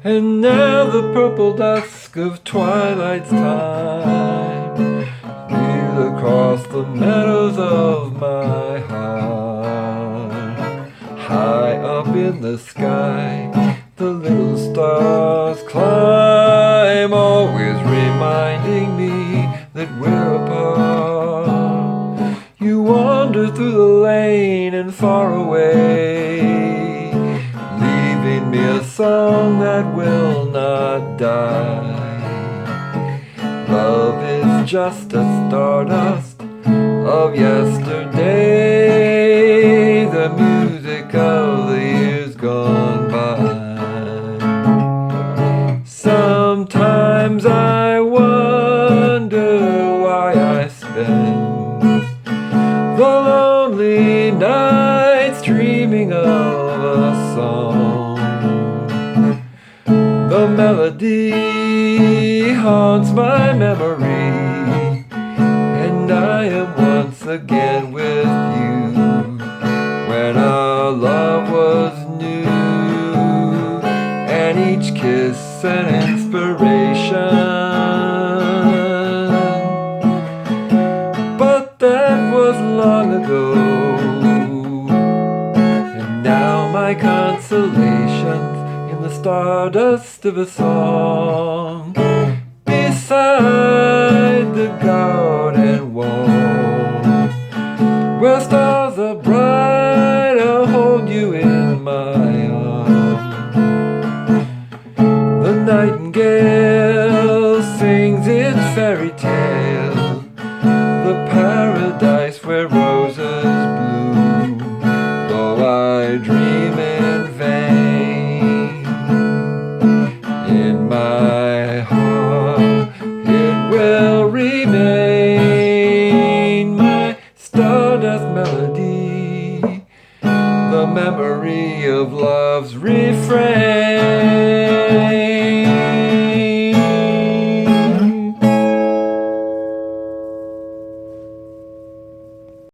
And now the purple dusk of twilight's time steals across the meadows of my heart. High up in the sky, the little stars climb, always reminding me that we're apart. You wander through the lane and far away, leaving me a song that will not die. Love is just a stardust of yesterday, the music of the years gone by. Sometimes I wonder why I spend the lonely nights dreaming of a song. The melody haunts my memory, and I am once again with you when our love was new, and each kiss an inspiration. But that was long ago, and now my consolation's in the stardust of a song beside the garden wall, where stars are bright. I'll hold you in my arms. The nightingale sings its fairy tale, the paradise where roses bloom, though I dream in vain. In my heart it will remain, my stardust melody, the memory of love's refrain.